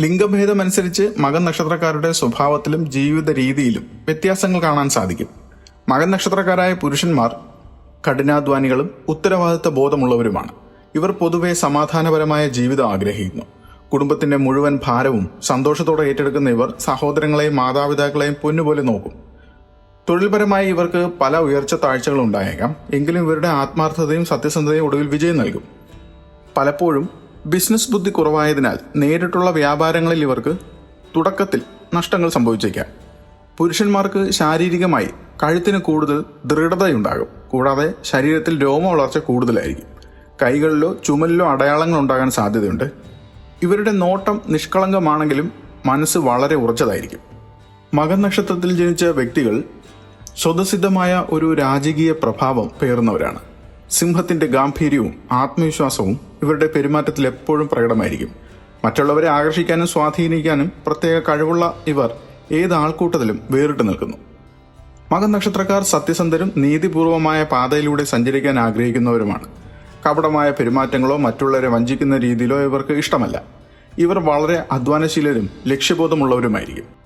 ലിംഗഭേദമനുസരിച്ച് മകൻ നക്ഷത്രക്കാരുടെ സ്വഭാവത്തിലും ജീവിത രീതിയിലും വ്യത്യാസങ്ങൾ കാണാൻ സാധിക്കും. മകൻ നക്ഷത്രക്കാരായ പുരുഷന്മാർ കഠിനാധ്വാനികളും ഉത്തരവാദിത്ത ബോധമുള്ളവരുമാണ്. ഇവർ പൊതുവെ സമാധാനപരമായ ജീവിതം ആഗ്രഹിക്കുന്നു. കുടുംബത്തിന്റെ മുഴുവൻ ഭാരവും സന്തോഷത്തോടെ ഏറ്റെടുക്കുന്ന ഇവർ സഹോദരങ്ങളെയും മാതാപിതാക്കളെയും പൊന്നുപോലെ നോക്കും. തൊഴിൽപരമായി ഇവർക്ക് പല ഉയർച്ച താഴ്ചകളും ഉണ്ടായേക്കാം. എങ്കിലും ഇവരുടെ ആത്മാർത്ഥതയും സത്യസന്ധതയും ഒടുവിൽ വിജയം നൽകും. പലപ്പോഴും ബിസിനസ് ബുദ്ധി കുറവായതിനാൽ നേരിട്ടുള്ള വ്യാപാരങ്ങളിൽ ഇവർക്ക് തുടക്കത്തിൽ നഷ്ടങ്ങൾ സംഭവിച്ചേക്കാം. പുരുഷന്മാർക്ക് ശാരീരികമായി കഴുത്തിന് കൂടുതൽ ദൃഢതയുണ്ടാകും. കൂടാതെ ശരീരത്തിൽ രോമ വളർച്ച കൂടുതലായിരിക്കും. കൈകളിലോ ചുമലിലോ അടയാളങ്ങൾ ഉണ്ടാകാൻ സാധ്യതയുണ്ട്. ഇവരുടെ നോട്ടം നിഷ്കളങ്കമാണെങ്കിലും മനസ്സ് വളരെ ഉറച്ചതായിരിക്കും. മകൻ നക്ഷത്രത്തിൽ ജനിച്ച വ്യക്തികൾ സ്വതസിദ്ധമായ ഒരു രാജകീയ പ്രഭാവം പേറുന്നവരാണ്. സിംഹത്തിന്റെ ഗാംഭീര്യവും ആത്മവിശ്വാസവും ഇവരുടെ പെരുമാറ്റത്തിൽ എപ്പോഴും പ്രകടമായിരിക്കും. മറ്റുള്ളവരെ ആകർഷിക്കാനും സ്വാധീനിക്കാനും പ്രത്യേക കഴിവുള്ള ഇവർ ഏത് ആൾക്കൂട്ടത്തിലും വേറിട്ട് നിൽക്കുന്നു. മകൻ നക്ഷത്രക്കാർ സത്യസന്ധരും നീതിപൂർവമായ പാതയിലൂടെ സഞ്ചരിക്കാൻ ആഗ്രഹിക്കുന്നവരുമാണ്. കപടമായ പെരുമാറ്റങ്ങളോ മറ്റുള്ളവരെ വഞ്ചിക്കുന്ന രീതിയിലോ ഇവർക്ക് ഇഷ്ടമല്ല. ഇവർ വളരെ അധ്വാനശീലരും ലക്ഷ്യബോധമുള്ളവരുമായിരിക്കും.